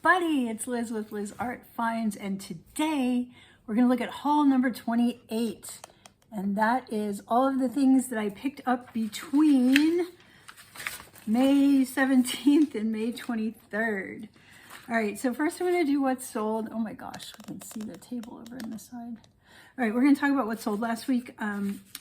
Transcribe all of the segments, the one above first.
everybody, it's Liz with Liz Art Finds, and today we're going to look at haul number 28, and that is all of the things that I picked up between May 17th and May 23rd. All right, so first I'm going to do what's sold. Oh my gosh, we can see the table over on the side. All right, we're going to talk about what sold last week.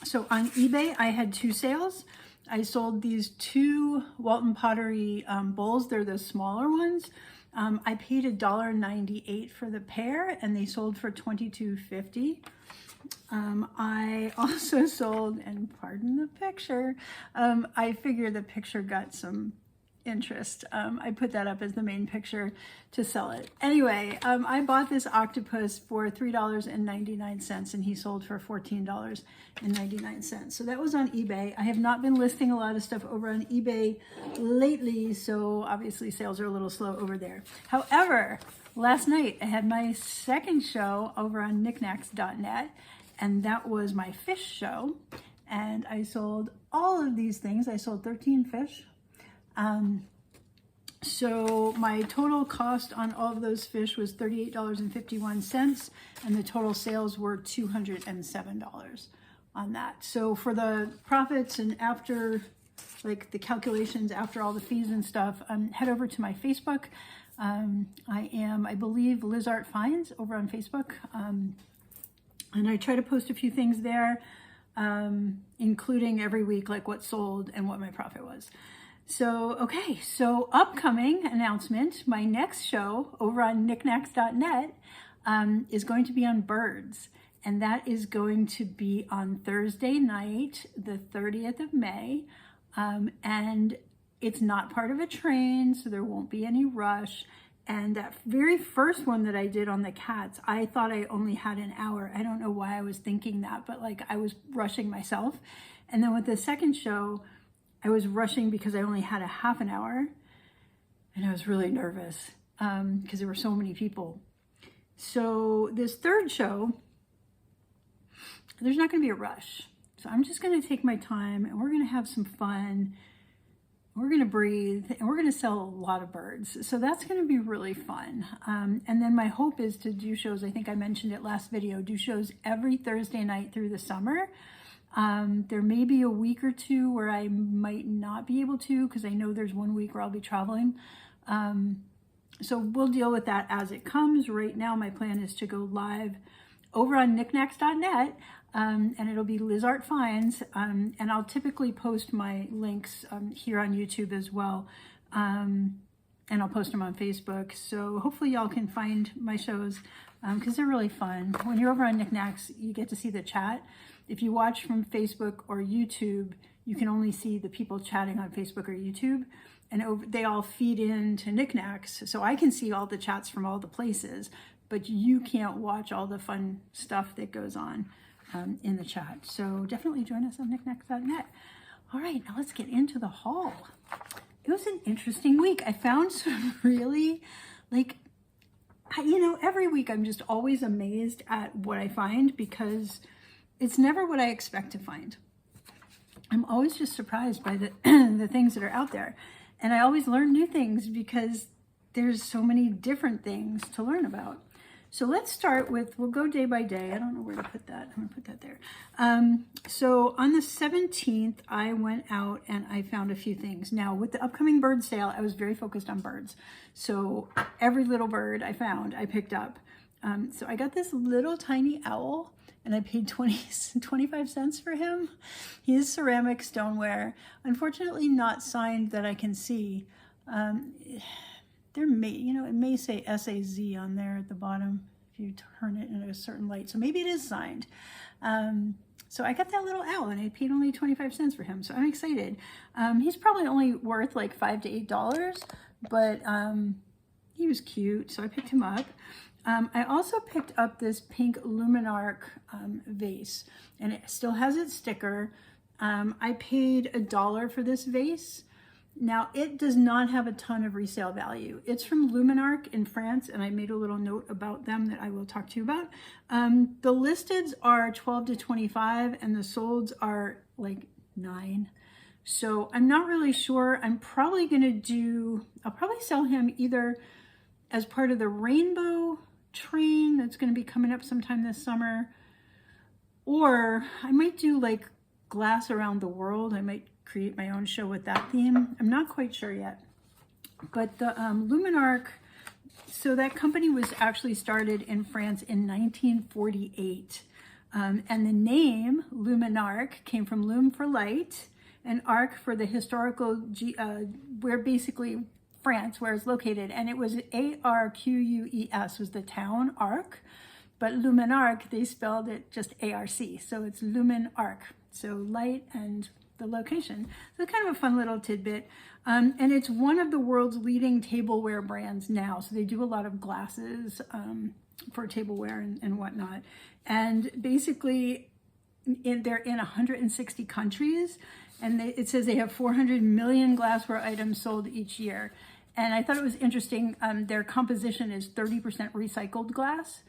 So on eBay, I had two sales. I sold these two Walton Pottery bowls. They're the smaller ones. I paid $1.98 for the pair, and they sold for $22.50. I also sold, and pardon the picture, I figure the picture got some interest. I put that up as the main picture to sell it. Anyway, I bought this octopus for $3.99 and he sold for $14.99. So that was on eBay. I have not been listing a lot of stuff over on eBay lately, so obviously sales are a little slow over there. However, last night I had my second show over on knickknacks.net, and that was my fish show, and I sold all of these things. I sold 13 fish. So my total cost on all of those fish was $38.51, and the total sales were $207 on that. So for the profits and after, like the calculations after all the fees and stuff, head over to my Facebook. I believe Liz Art Finds over on Facebook. And I try to post a few things there, including every week, like what sold and what my profit was. So, okay, so upcoming announcement, my next show over on knickknacks.net is going to be on birds, and that is going to be on Thursday night, the 30th of May, and it's not part of a train, so there won't be any rush. And that very first one that I did on the cats, I thought I only had an hour. I don't know why I was thinking that, but like I was rushing myself. And then with the second show, I was rushing because I only had a half an hour, and I was really nervous because there were so many people. So this third show, there's not going to be a rush. So I'm just going to take my time, and we're going to have some fun. We're going to breathe, and we're going to sell a lot of birds. So that's going to be really fun. And then my hope is to do shows. I think I mentioned it last video, do shows every Thursday night through the summer. There may be a week or two where I might not be able to, because I know there's one week where I'll be traveling. So we'll deal with that as it comes. Right now, my plan is to go live over on knickknacks.net, and it'll be Liz Art Finds, and I'll typically post my links here on YouTube as well, and I'll post them on Facebook. So hopefully y'all can find my shows, because they're really fun. When you're over on Knickknacks, you get to see the chat. If you watch from Facebook or YouTube, you can only see the people chatting on Facebook or YouTube, and they all feed into Knickknacks. So I can see all the chats from all the places, but you can't watch all the fun stuff that goes on in the chat. So definitely join us on knickknacks.net. All right, now let's get into the haul. It was an interesting week. I found some really, every week I'm just always amazed at what I find, because it's never what I expect to find. I'm always just surprised by the the things that are out there. And I always learn new things because there's so many different things to learn about. So let's start with, we'll go day by day. I don't know where to put that. I'm gonna put that there. So on the 17th, I went out and I found a few things. Now with the upcoming bird sale, I was very focused on birds. So every little bird I found, I picked up. So I got this little tiny owl, and I paid 25 cents for him. He is ceramic stoneware. Unfortunately not signed that I can see. There may, it may say SAZ on there at the bottom if you turn it in a certain light. So maybe it is signed. So I got that little owl, and I paid only 25 cents for him. So I'm excited. He's probably only worth like $5 to $8, but he was cute, so I picked him up. I also picked up this pink Luminarc vase, and it still has its sticker. I paid $1 for this vase. Now, it does not have a ton of resale value. It's from Luminarc in France, and I made a little note about them that I will talk to you about. The listeds are 12 to 25, and the solds are like 9. So I'm not really sure. I'm probably going to I'll probably sell him either as part of the rainbow train that's going to be coming up sometime this summer. Or I might do like glass around the world. I might create my own show with that theme. I'm not quite sure yet. But the Luminarc, so that company was actually started in France in 1948. And the name Luminarc came from lume for light and arc for the historical, where basically France, where it's located. And it was Arqueus was the town, Arc. But Luminarc, they spelled it just ARC. So it's Luminarc. So light and the location. So kind of a fun little tidbit. And it's one of the world's leading tableware brands now. So they do a lot of glasses for tableware and whatnot. And basically, they're in 160 countries. And it says they have 400 million glassware items sold each year. And I thought it was interesting. Their composition is 30% recycled glass.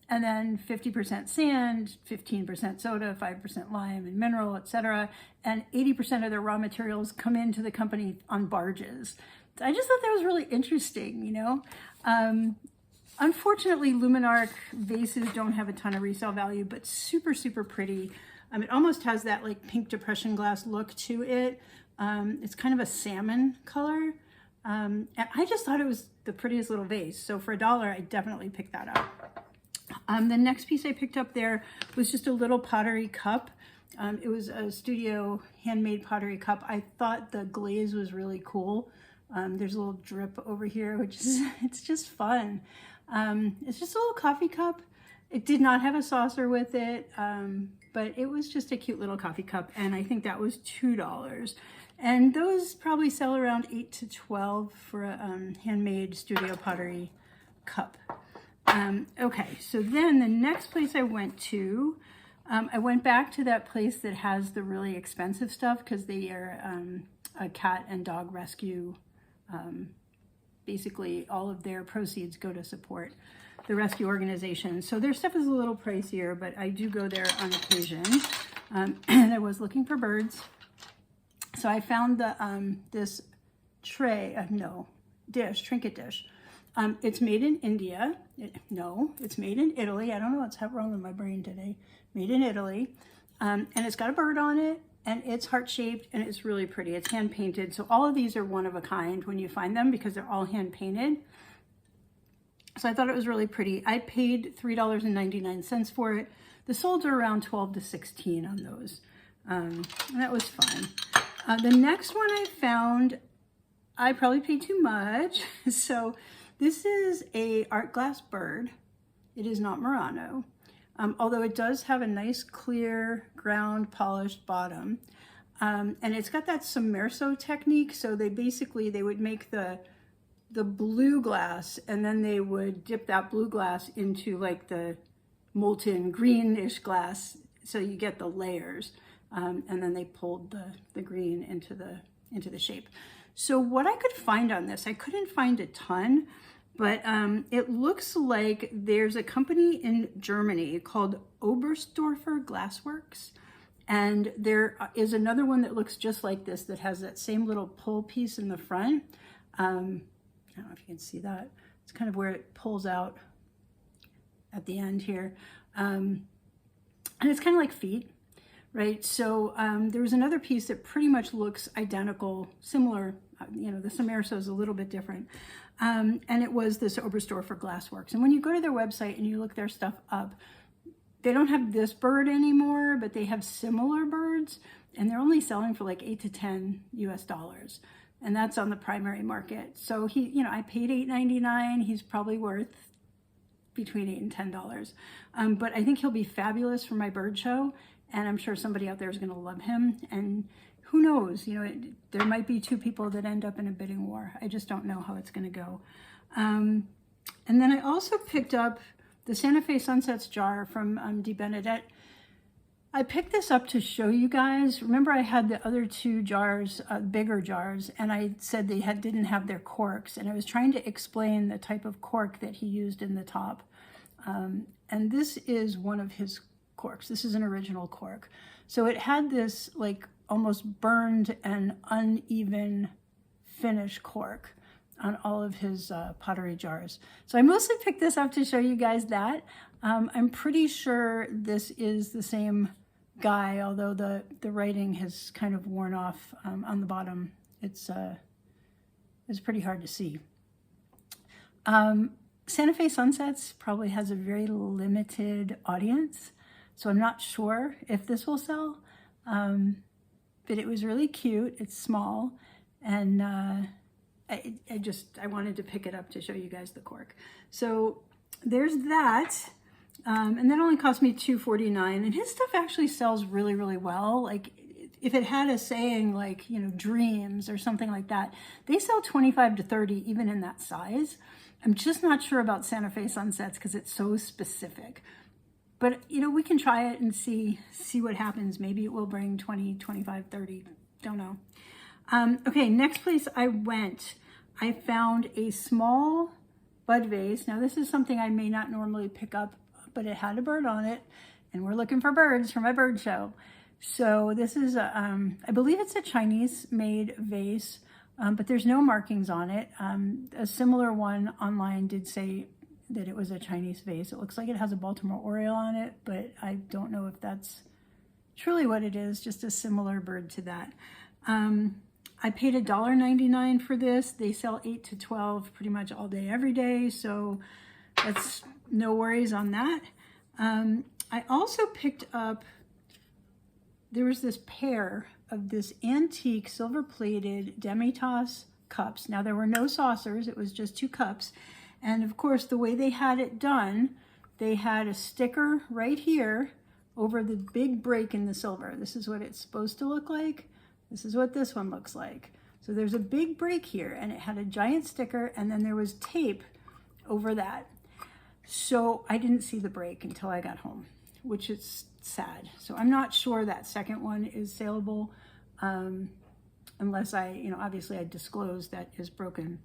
And then 50% sand, 15% soda, 5% lime and mineral, etc. And 80% of their raw materials come into the company on barges. So I just thought that was really interesting, you know. Unfortunately, Luminarc vases don't have a ton of resale value, but super, super pretty. It almost has that like pink depression glass look to it. It's kind of a salmon color. And I just thought it was the prettiest little vase. So for $1, I definitely picked that up. The next piece I picked up there was just a little pottery cup. It was a studio handmade pottery cup. I thought the glaze was really cool. There's a little drip over here, which is, it's just fun. It's just a little coffee cup. It did not have a saucer with it, but it was just a cute little coffee cup. And I think that was $2. And those probably sell around 8 to 12 for a handmade studio pottery cup. Okay, so then the next place I went to, I went back to that place that has the really expensive stuff because they are a cat and dog rescue. Basically, all of their proceeds go to support the rescue organization. So their stuff is a little pricier, but I do go there on occasion. And I was looking for birds. So I found the this tray, trinket dish. It's made in India. It's made in Italy. I don't know what's wrong with my brain today. Made in Italy. And it's got a bird on it, and it's heart-shaped, and it's really pretty. It's hand-painted. So all of these are one of a kind when you find them because they're all hand-painted. So I thought it was really pretty. I paid $3.99 for it. The solds are around 12 to 16 on those. And that was fun. The next one I found, I probably paid too much. So this is a art glass bird. It is not Murano, although it does have a nice clear ground polished bottom. And it's got that sommerso technique. So they would make the blue glass, and then they would dip that blue glass into like the molten greenish glass. So you get the layers. And then they pulled the green into the shape. So what I could find on this, I couldn't find a ton, but it looks like there's a company in Germany called Oberstdorfer Glassworks. And there is another one that looks just like this that has that same little pull piece in the front. I don't know if you can see that. It's kind of where it pulls out at the end here. And it's kind of like feet. Right, so there was another piece that pretty much looks identical, similar, the sommerso is a little bit different, and it was this Oberstdorfer Glassworks. And when you go to their website and you look their stuff up, they don't have this bird anymore, but they have similar birds, and they're only selling for like 8 to 10 US, and that's on the primary market. So I paid $8.99. He's probably worth between $8 and $10, but I think he'll be fabulous for my bird show. And I'm sure somebody out there is going to love him. And who knows, there might be two people that end up in a bidding war. I just don't know how it's going to go. And then I also picked up the Santa Fe Sunsets jar from Di Benedette. I picked this up to show you guys. Remember I had the other two jars, bigger jars, and I said they didn't have their corks. And I was trying to explain the type of cork that he used in the top. And this is one of his corks. This is an original cork. So it had this like almost burned and uneven finish cork. on all of his pottery jars. So I mostly picked this up to show you guys that. I'm pretty sure this is the same guy, although the writing has kind of worn off on the bottom. It's pretty hard to see. Santa Fe Sunsets probably has a very limited audience, so I'm not sure if this will sell, but it was really cute. It's small, and I wanted to pick it up to show you guys the cork. So there's that, and that only cost me $2.49, and his stuff actually sells really, really well. Like, if it had a saying like, you know, dreams or something like that, they sell 25 to 30 even in that size. I'm just not sure about Santa Fe Sunsets because it's so specific. But, you know, we can try it and see what happens. Maybe it will bring 20, 25, 30. Don't know. Okay, next place I went, I found a small bud vase. Now, this is something I may not normally pick up, but it had a bird on it, and we're looking for birds for my bird show. So this is, I believe it's a Chinese-made vase, but there's no markings on it. A similar one online did say that it was a Chinese vase. It looks like it has a Baltimore Oriole on it, but I don't know if that's truly what it is, just a similar bird to that. I paid $1.99 for this. They sell 8 to 12 pretty much all day, every day, so that's no worries on that. I also picked up, there was this pair of this antique silver-plated demi-tasse cups. Now, there were no saucers. It was just 2 cups. And, of course, the way they had it done, they had a sticker right here over the big break in the silver. This is what it's supposed to look like. This is what this one looks like. So there's a big break here, and it had a giant sticker, and then there was tape over that. So I didn't see the break until I got home, which is sad. So I'm not sure that second one is saleable, unless I, you know, obviously I disclose that is broken.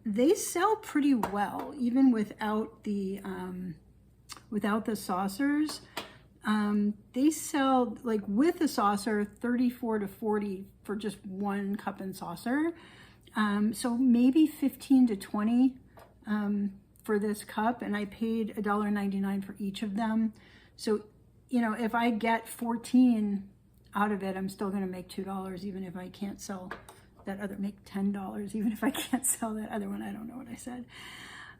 They sell pretty well, even without the saucers. They sell, like, with the saucer, 34 to 40 for just one cup and saucer. So maybe 15 to 20 for this cup, and I paid $1.99 for each of them. So, you know, if I get 14 out of it, I'm still going to make $2, even if I can't sell that other, make $10, even if I can't sell that other one. I don't know what I said.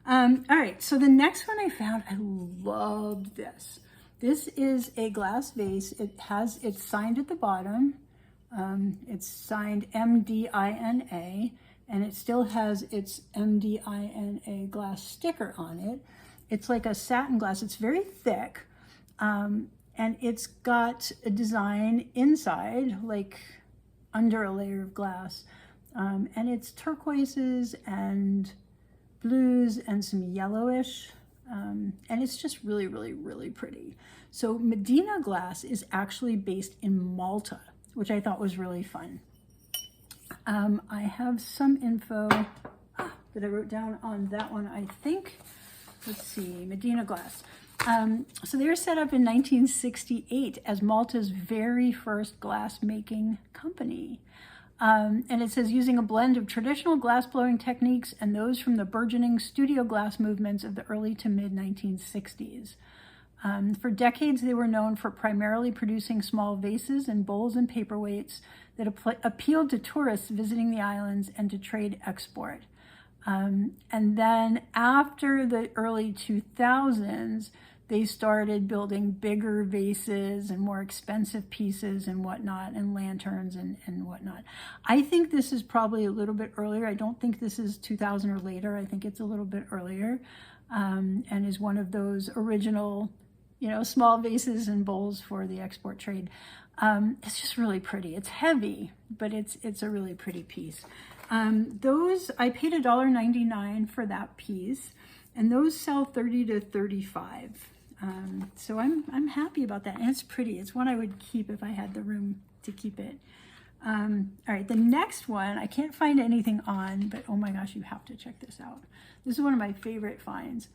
All right, so the next one I found, I loved this. This is a glass vase. It's signed at the bottom. It's signed MDINA, and it still has its MDINA glass sticker on it. It's like a satin glass. It's very thick, and it's got a design inside, like under a layer of glass, and it's turquoises and blues and some yellowish, and it's just really, really, really pretty. So Medina glass is actually based in Malta, which I thought was really fun. I have some info that I wrote down on that one, I think. Let's see, Medina glass. So they were set up in 1968 as Malta's very first glass making company. And it says, using a blend of traditional glass blowing techniques and those from the burgeoning studio glass movements of the early to mid 1960s. For decades, they were known for primarily producing small vases and bowls and paperweights that appealed to tourists visiting the islands and to trade export. And then after the early 2000s, they started building bigger vases and more expensive pieces and whatnot, and lanterns and whatnot. I think this is probably a little bit earlier. I don't think this is 2000 or later. I think it's a little bit earlier, and is one of those original, you know, small vases and bowls for the export trade. It's just really pretty. It's heavy, but it's a really pretty piece. Those, I paid $1.99 for that piece, and those sell 30 to 35. So I'm happy about that, and it's pretty. It's one I would keep if I had the room to keep it. All right, the next one, I can't find anything on, but oh my gosh, you have to check this out. This is one of my favorite finds.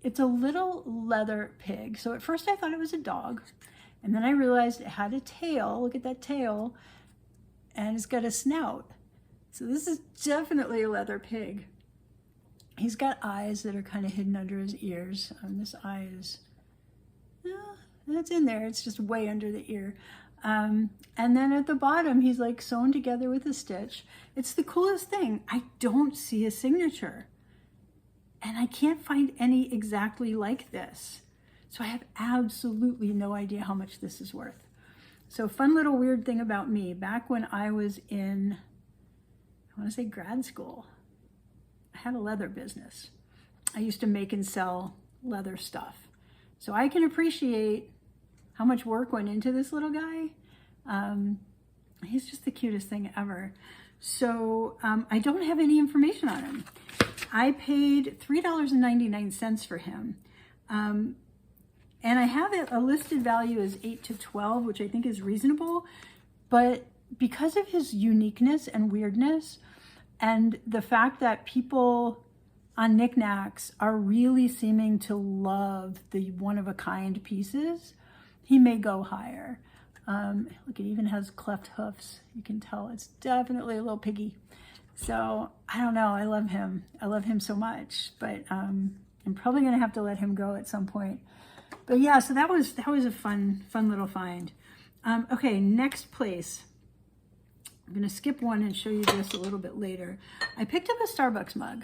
It's a little leather pig. So at first I thought it was a dog, and then I realized it had a tail. Look at that tail, and it's got a snout. So this is definitely a leather pig. He's got eyes that are kind of hidden under his ears. This eye is, that's in there. It's just way under the ear. And then at the bottom, he's like sewn together with a stitch. It's the coolest thing. I don't see a signature. And I can't find any exactly like this. So I have absolutely no idea how much this is worth. So fun little weird thing about me, back when I was in, I want to say grad school, I had a leather business. I used to make and sell leather stuff. So I can appreciate how much work went into this little guy. He's just the cutest thing ever. So I don't have any information on him. I paid $3.99 for him. And I have it, a listed value as 8 to 12, which I think is reasonable. But because of his uniqueness and weirdness, and the fact that people on knickknacks are really seeming to love the one-of-a-kind pieces, he may go higher. Look, it even has cleft hoofs. You can tell it's definitely a little piggy. So I don't know. I love him. I love him so much. But I'm probably going to have to let him go at some point. But yeah, so that was a fun little find. Okay, next place. I'm going to skip one and show you this a little bit later. I picked up a Starbucks mug.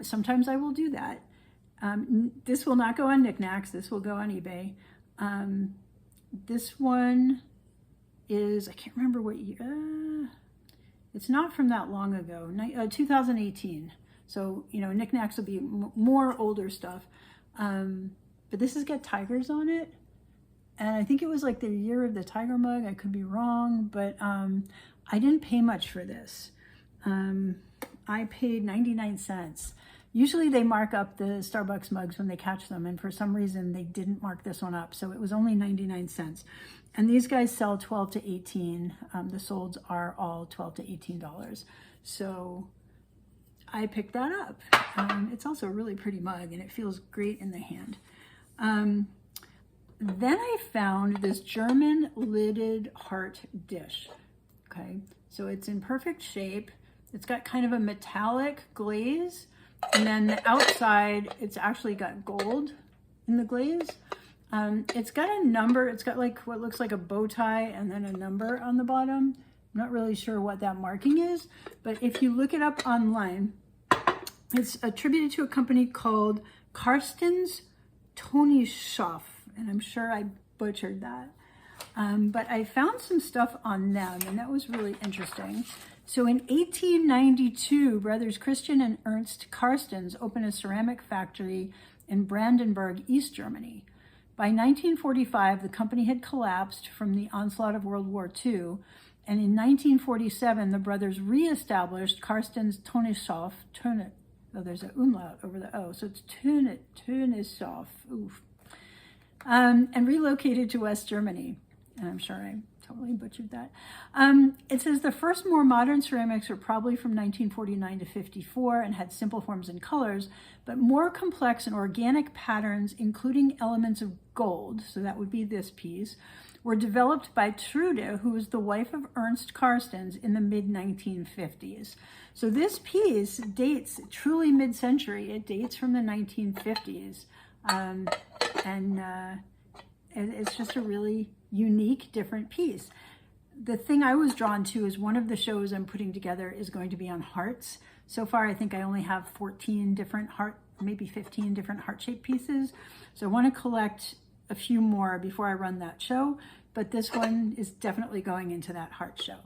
Sometimes I will do that. This will not go on knickknacks. This will go on eBay. This one is, I can't remember what year. It's not from that long ago, 2018. So, you know, knickknacks will be more older stuff. But this has got tigers on it. And I think it was like the year of the tiger mug. I could be wrong, but I didn't pay much for this. I paid 99 cents. Usually they mark up the Starbucks mugs when they catch them, and for some reason they didn't mark this one up, so it was only 99 cents. And these guys sell 12 to 18. The solds are all 12 to $18. So I picked that up. It's also a really pretty mug, and it feels great in the hand. Then I found this German lidded heart dish. Okay, so it's in perfect shape. It's got kind of a metallic glaze, and then the outside, it's actually got gold in the glaze. It's got a number. It's got like what looks like a bow tie and then a number on the bottom. I'm not really sure what that marking is, but if you look it up online, it's attributed to a company called Karsten's Tonyschaf, and I'm sure I butchered that. But I found some stuff on them, and that was really interesting. So in 1892, brothers Christian and Ernst Karstens opened a ceramic factory in Brandenburg, East Germany. By 1945, the company had collapsed from the onslaught of World War II, and in 1947, the brothers reestablished Karstens Tonyschaf, there's an umlaut over the O, so it's Tonyschaf, and relocated to West Germany. And I'm sure I totally butchered that. It says the first more modern ceramics were probably from 1949 to 54 and had simple forms and colors, but more complex and organic patterns, including elements of gold, so that would be this piece, were developed by Trude, who was the wife of Ernst Karstens, in the mid-1950s. So this piece dates truly mid-century. It dates from the 1950s. And it's just a really unique, different piece. The thing I was drawn to is one of the shows I'm putting together is going to be on hearts. So far, I think I only have 14 different maybe 15 different heart-shaped pieces. So I want to collect a few more before I run that show, but this one is definitely going into that heart show.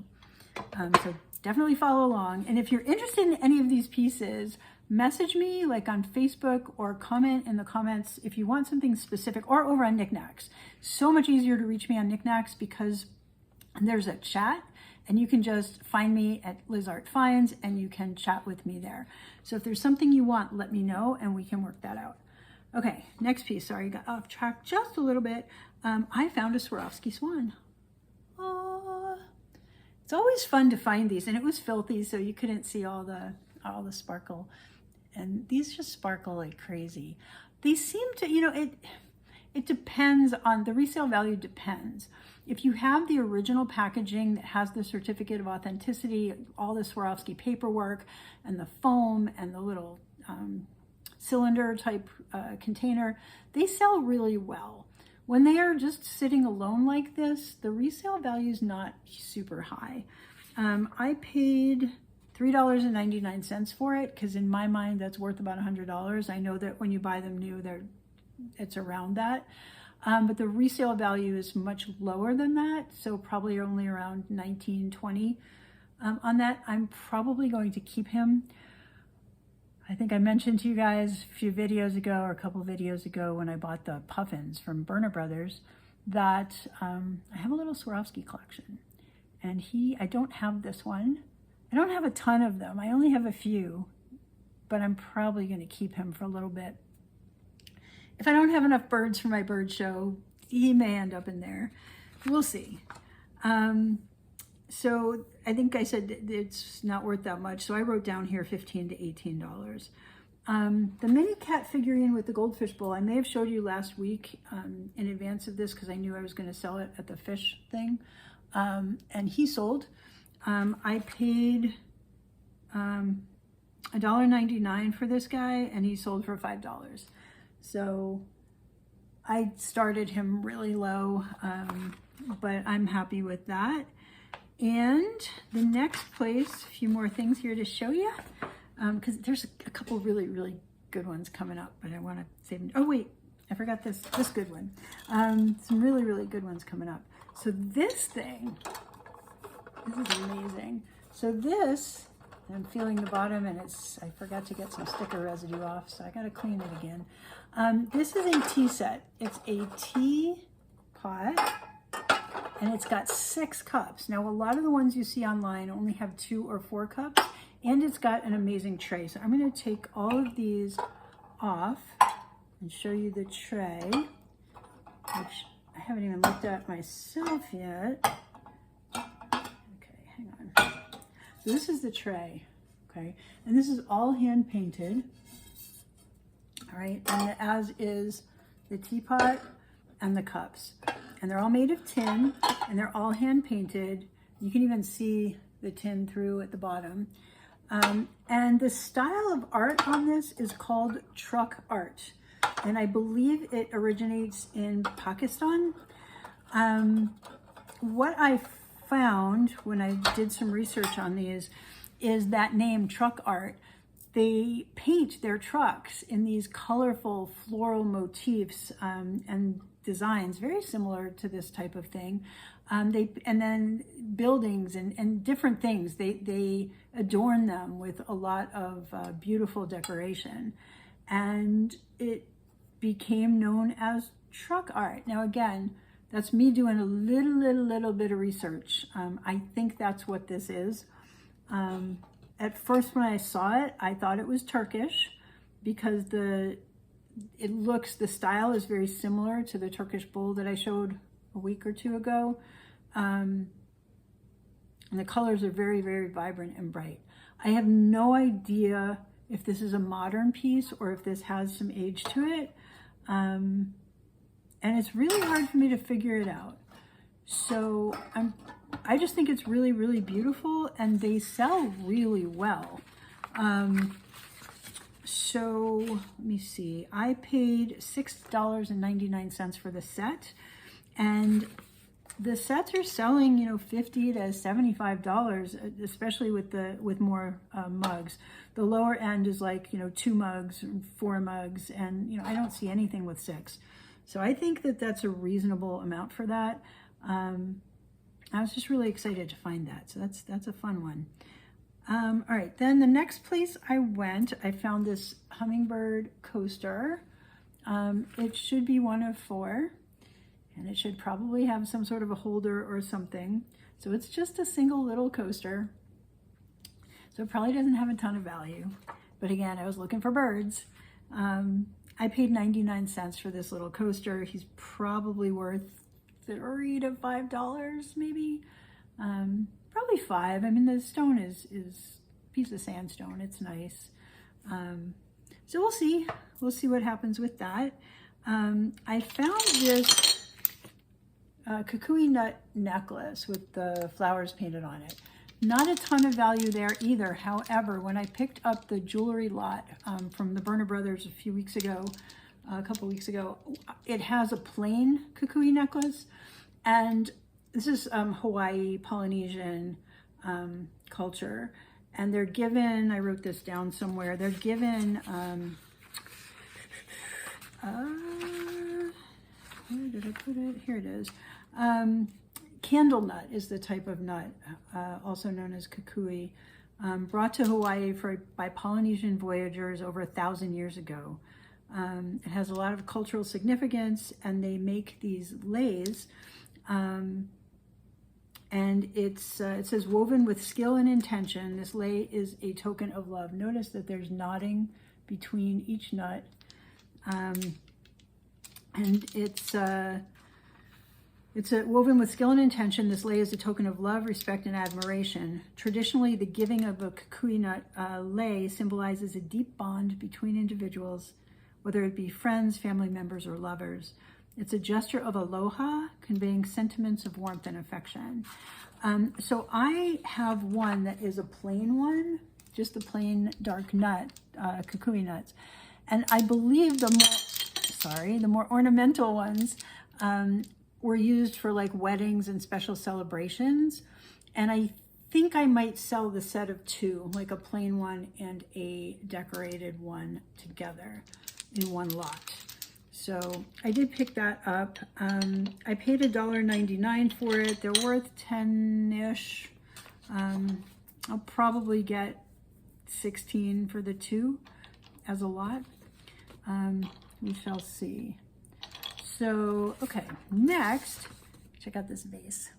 So definitely follow along. And if you're interested in any of these pieces, message me like on Facebook or comment in the comments if you want something specific, or over on Knickknacks. So much easier to reach me on Knickknacks because there's a chat, and you can just find me at Liz Art Finds and you can chat with me there. So if there's something you want, let me know and we can work that out. Okay, next piece. Sorry, got off track just a little bit. I found a Swarovski swan. It's always fun to find these, and it was filthy, so you couldn't see all the sparkle. And these just sparkle like crazy. These seem to, it depends on, the resale value depends. If you have the original packaging that has the certificate of authenticity, all the Swarovski paperwork and the foam and the little cylinder type container, they sell really well. When they are just sitting alone like this, the resale value is not super high. I paid $3.99 for it because in my mind that's worth about $100. I know that when you buy them new, it's around that. But the resale value is much lower than that, so probably only around $19, $20 on that. I'm probably going to keep him. I think I mentioned to you guys a few videos ago or a couple videos ago when I bought the puffins from Berner Brothers that I have a little Swarovski collection. And I don't have this one. I don't have a ton of them. I only have a few, but I'm probably going to keep him for a little bit. If I don't have enough birds for my bird show, he may end up in there. We'll see. So I think I said it's not worth that much. So I wrote down here $15 to $18. The mini cat figurine with the goldfish bowl, I may have showed you last week in advance of this because I knew I was going to sell it at the fish thing. And he sold. I paid $1.99 for this guy and he sold for $5. So I started him really low, but I'm happy with that. And the next place, a few more things here to show you, because there's a couple really, really good ones coming up, but I want to save them. Oh wait, I forgot this good one. Some really, really good ones coming up. So this thing, this is amazing. So this, I'm feeling the bottom and I forgot to get some sticker residue off, so I got to clean it again. This is a tea set. It's a tea pot and it's got 6 cups. Now, a lot of the ones you see online only have 2 or 4 cups, and it's got an amazing tray. So I'm going to take all of these off and show you the tray, which I haven't even looked at myself yet. Okay, hang on. So this is the tray, okay? And this is all hand painted, all right? And as is the teapot and the cups. And they're all made of tin, and they're all hand painted. You can even see the tin through at the bottom. And the style of art on this is called truck art. And I believe it originates in Pakistan. What I found when I did some research on these is that name, truck art. They paint their trucks in these colorful floral motifs and designs very similar to this type of thing. And then buildings and different things, they adorn them with a lot of beautiful decoration. And it became known as truck art. Now again, that's me doing a little bit of research. I think that's what this is. At first when I saw it, I thought it was Turkish because the style is very similar to the Turkish bowl that I showed a week or 2 ago. And the colors are very, very vibrant and bright. I have no idea if this is a modern piece or if this has some age to it. And it's really hard for me to figure it out. So I just think it's really, really beautiful and they sell really well. So let me see, I paid $6.99 for the set, and the sets are selling, $50 to $75, especially with more mugs. The lower end is like, 2 mugs, 4 mugs, and I don't see anything with 6. So I think that that's a reasonable amount for that. I was just really excited to find that. So that's a fun one. All right, then the next place I went, I found this hummingbird coaster. It should be 1 of 4, and it should probably have some sort of a holder or something. So it's just a single little coaster. So it probably doesn't have a ton of value. But again, I was looking for birds. I paid 99 cents for this little coaster. He's probably worth $3 to $5 maybe. Probably 5. I mean, the stone is a piece of sandstone. It's nice. So we'll see. We'll see what happens with that. I found this kukui nut necklace with the flowers painted on it. Not a ton of value there either. However, when I picked up the jewelry lot from the Berner Brothers a couple weeks ago, it has a plain kukui necklace. And this is Hawaii, Polynesian culture. And they're given, I wrote this down somewhere, they're given, where did I put it? Here it is. Candle nut is the type of nut, also known as kukui, brought to Hawaii by Polynesian voyagers over 1,000 years ago. It has a lot of cultural significance, and they make these leis, and it says woven with skill and intention. This lei is a token of love. Notice that there's knotting between each nut, and it's woven with skill and intention. This lei is a token of love, respect, and admiration. Traditionally, the giving of a kukui nut lei symbolizes a deep bond between individuals, whether it be friends, family members, or lovers. It's a gesture of aloha, conveying sentiments of warmth and affection. So I have one that is a plain one, just the plain dark nut, kukui nuts. And I believe the more ornamental ones were used for like weddings and special celebrations. And I think I might sell the set of two, like a plain one and a decorated one together in one lot. So I did pick that up. I paid $1.99 for it. They're worth 10-ish. I'll probably get 16 for the two as a lot. We shall see. So, okay, next, check out this vase.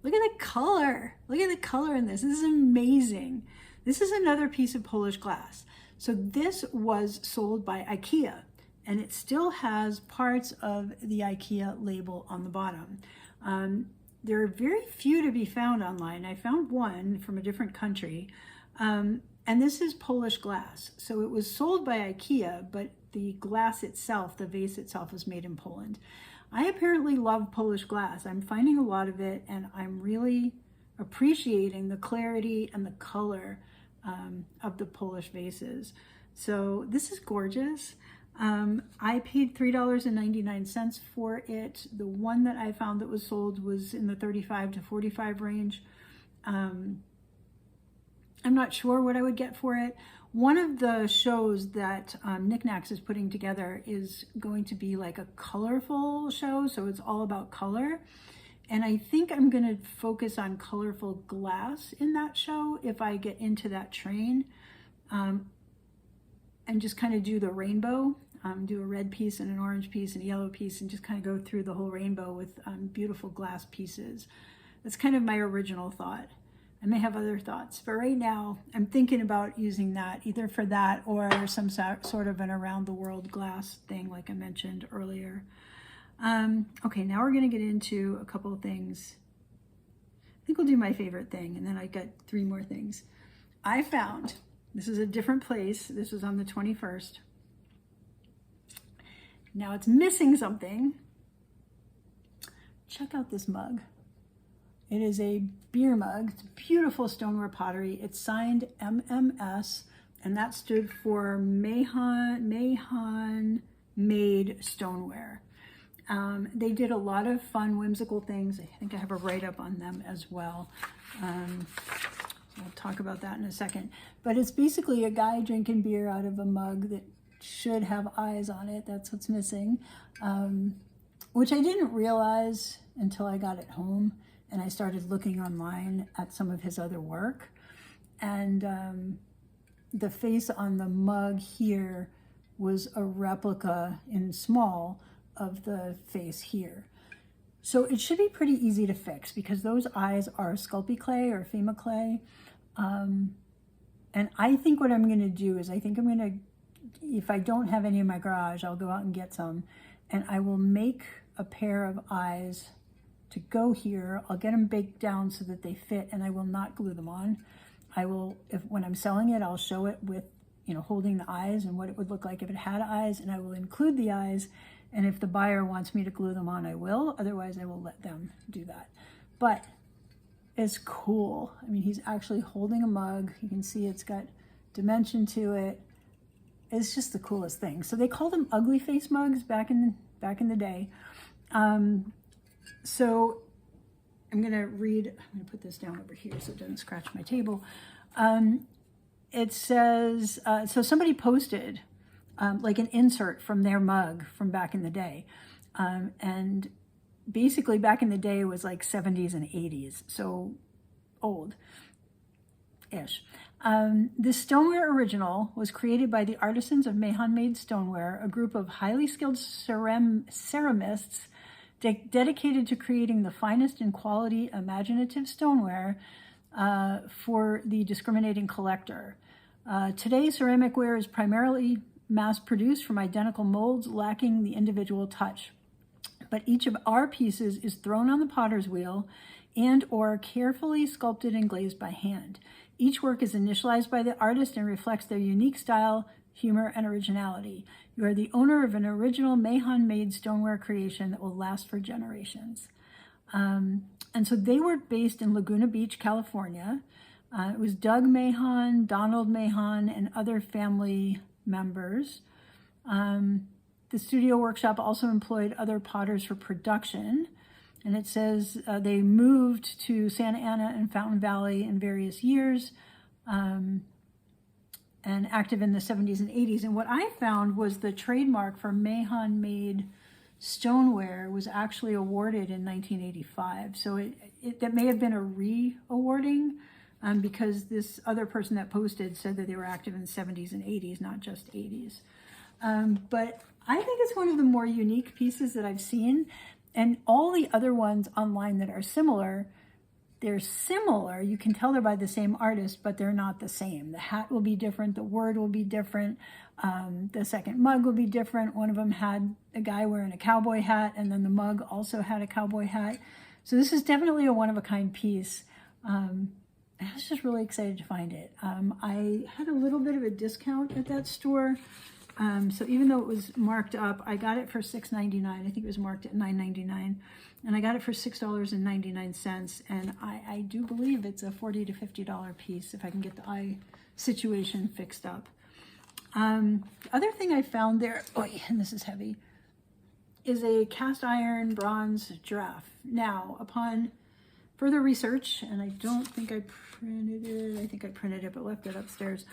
Look at the color. Look at the color in this. This is amazing. This is another piece of Polish glass. So this was sold by IKEA, and it still has parts of the IKEA label on the bottom. There are very few to be found online. I found one from a different country, and this is Polish glass. So it was sold by IKEA, but the glass itself, the vase itself, was made in Poland. I apparently love Polish glass. I'm finding a lot of it, and I'm really appreciating the clarity and the color of the Polish vases. So this is gorgeous. I paid $3.99 for it. The one that I found that was sold was in the 35 to 45 range. I'm not sure what I would get for it. One of the shows that Knickknacks is putting together is going to be like a colorful show, so it's all about color. And I think I'm going to focus on colorful glass in that show if I get into that train, and just kind of do the rainbow, do a red piece and an orange piece and a yellow piece, and just kind of go through the whole rainbow with beautiful glass pieces. That's kind of my original thought. I may have other thoughts, but right now I'm thinking about using that either for that or some sort of an around the world glass thing like I mentioned earlier. Okay, now we're going to get into a couple of things. I think we'll do my favorite thing, and then I got 3 more things. I found, this is a different place. This was on the 21st. Now it's missing something. Check out this mug. It is a beer mug. It's beautiful stoneware pottery. It's signed MMS, and that stood for Mahon Made Stoneware. They did a lot of fun, whimsical things. I think I have a write-up on them as well. I'll talk about that in a second. But it's basically a guy drinking beer out of a mug that should have eyes on it. That's what's missing, which I didn't realize until I got it home and I started looking online at some of his other work. And the face on the mug here was a replica in small of the face here. So it should be pretty easy to fix because those eyes are Sculpey clay or Fema clay. And I think what I'm going to do is if I don't have any in my garage, I'll go out and get some, and I will make a pair of eyes to go here. I'll get them baked down so that they fit, and I will not glue them on. I will, when I'm selling it, I'll show it with, holding the eyes and what it would look like if it had eyes, and I will include the eyes. And if the buyer wants me to glue them on, I will. Otherwise, I will let them do that. But it's cool. I mean, he's actually holding a mug. You can see it's got dimension to it. It's just the coolest thing. So they called them ugly face mugs back in the day. So I'm gonna put this down over here so it doesn't scratch my table. It says, so somebody posted like an insert from their mug from back in the day. And basically back in the day it was like 70s and 80s, so old-ish. This stoneware original was created by the artisans of Mahon Made Stoneware, a group of highly skilled ceramists dedicated to creating the finest in quality imaginative stoneware for the discriminating collector. Today, ceramic ware is primarily mass-produced from identical molds lacking the individual touch. But each of our pieces is thrown on the potter's wheel and or carefully sculpted and glazed by hand. Each work is initialized by the artist and reflects their unique style, humor, and originality. You are the owner of an original Mahon-made stoneware creation that will last for generations. And so they were based in Laguna Beach, California. It was Doug Mahon, Donald Mahon, and other family members. The studio workshop also employed other potters for production. And it says they moved to Santa Ana and Fountain Valley in various years, and active in the 70s and 80s. And what I found was the trademark for Mahon Made Stoneware was actually awarded in 1985. So that may have been a re-awarding because this other person that posted said that they were active in the 70s and 80s, not just 80s. But I think it's one of the more unique pieces that I've seen. And all the other ones online that are similar, they're similar. You can tell they're by the same artist, but they're not the same. The hat will be different. The word will be different. The second mug will be different. One of them had a guy wearing a cowboy hat, and then the mug also had a cowboy hat. So this is definitely a one-of-a-kind piece. I was just really excited to find it. I had a little bit of a discount at that store. So even though it was marked up, I got it for $6.99. I think it was marked at $9.99. And I got it for $6.99. And I do believe it's a $40 to $50 piece if I can get the eye situation fixed up. The other thing I found there, and this is heavy, is a cast iron bronze giraffe. Now, upon further research, and I don't think I printed it, I think I printed it but left it upstairs,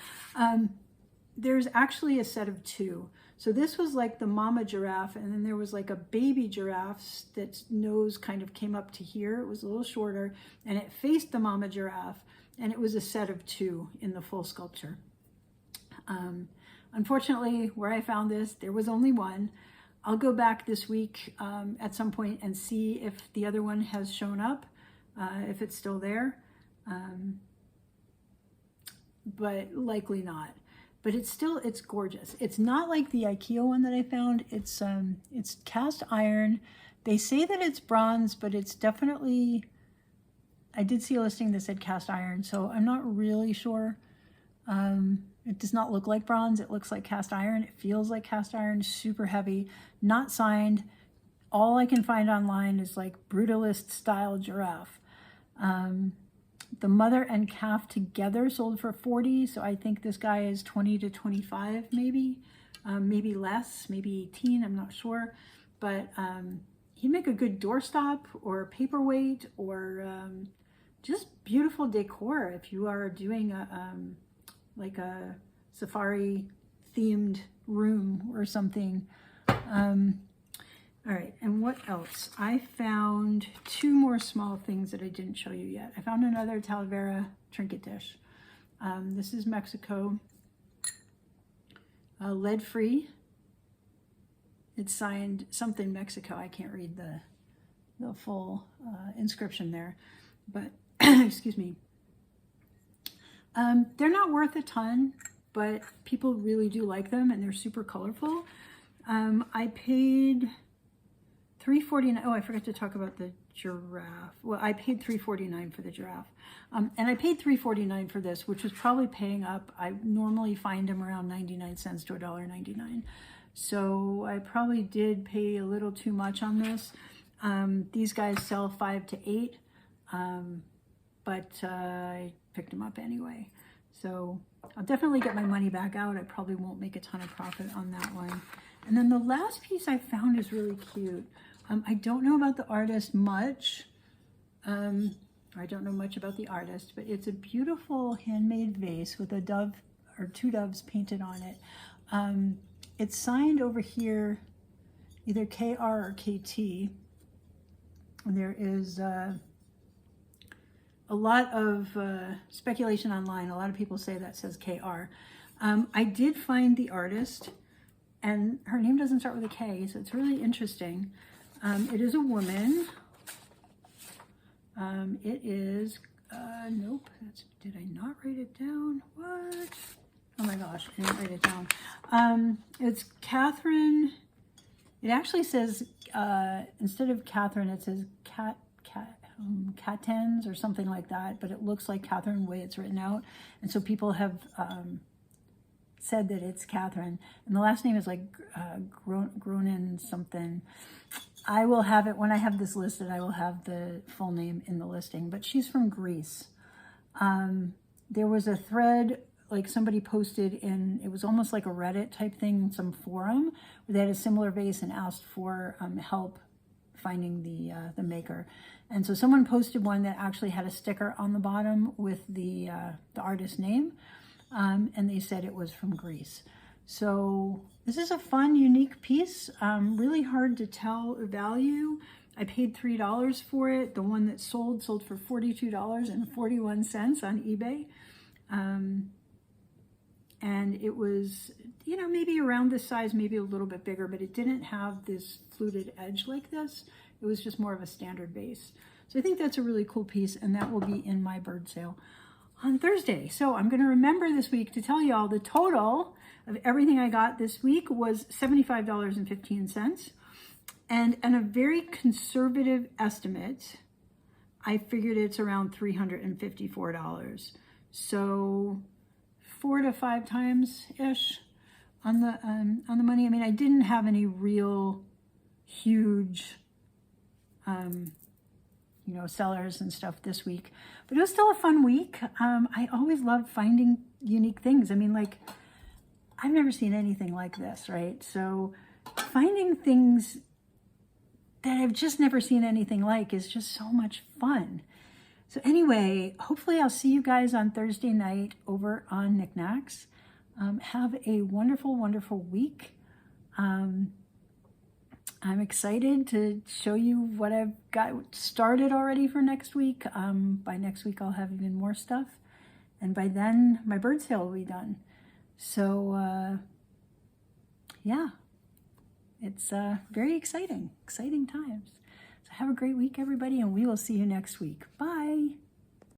there's actually a set of two. So this was like the mama giraffe, and then there was like a baby giraffe that's nose kind of came up to here. It was a little shorter, and it faced the mama giraffe, and it was a set of two in the full sculpture. Unfortunately, where I found this, there was only one. I'll go back this week at some point and see if the other one has shown up, if it's still there, but likely not. But it's gorgeous. It's not like the IKEA one that I found. It's cast iron. They say that it's bronze, but it's definitely, I did see a listing that said cast iron, so I'm not really sure. It does not look like bronze. It looks like cast iron. It feels like cast iron, super heavy, not signed. All I can find online is like brutalist style giraffe. The mother and calf together sold for $40, so I think this guy is 20 to 25 maybe, maybe less, maybe 18, I'm not sure. But he'd make a good doorstop or a paperweight or just beautiful decor if you are doing like a safari themed room or something. All right, and what else? I found two more small things that I didn't show you yet. I found another Talavera trinket dish. This is Mexico, lead-free. It's signed something Mexico. I can't read the full inscription there, but excuse me. They're not worth a ton, but people really do like them, and they're super colorful. I paid $3.49. Oh, I forgot to talk about the giraffe. Well, I paid $3.49 for the giraffe. And I paid $3.49 for this, which was probably paying up. I normally find them around 99 cents to $1.99. So I probably did pay a little too much on this. These guys sell 5 to 8, but I picked them up anyway. So I'll definitely get my money back out. I probably won't make a ton of profit on that one. And then the last piece I found is really cute. I don't know about the artist much. I don't know much about the artist, but it's a beautiful handmade vase with a dove or 2 doves painted on it. It's signed over here, either KR or KT. There is a lot of speculation online. A lot of people say that says KR. I did find the artist, and her name doesn't start with a K, so it's really interesting. It is a woman. It is, nope, did I not write it down? What? Oh my gosh, I didn't write it down. It's Catherine. It actually says, instead of Catherine, it says Catens or something like that, but it looks like Catherine the way it's written out. And so people have said that it's Catherine. And the last name is like Gronin something. I will have it, when I have this listed, I will have the full name in the listing. But she's from Greece. There was a thread, like somebody posted in, it was almost like a Reddit type thing in some forum, where they had a similar vase and asked for help finding the maker. And so someone posted one that actually had a sticker on the bottom with the artist's name, and they said it was from Greece. So this is a fun, unique piece, really hard to tell value. I paid $3 for it. The one that sold for $42.41 on eBay. And it was, you know, maybe around this size, maybe a little bit bigger, but it didn't have this fluted edge like this. It was just more of a standard base. So I think that's a really cool piece, and that will be in my bird sale on Thursday. So I'm going to remember this week to tell y'all the total of everything I got this week was $75.15. And a very conservative estimate, I figured it's around $354. So 4 to 5 times ish on the money. I mean, I didn't have any real huge, you know, sellers and stuff this week, but it was still a fun week. I always love finding unique things. I mean, like, I've never seen anything like this, right? So finding things that I've just never seen anything like is just so much fun. So anyway, hopefully I'll see you guys on Thursday night over on Knickknacks. Have a wonderful, wonderful week. I'm excited to show you what I've got started already for next week. By next week, I'll have even more stuff. And by then, my bird sale will be done. So, yeah, it's very exciting times. So have a great week, everybody, and we will see you next week. Bye.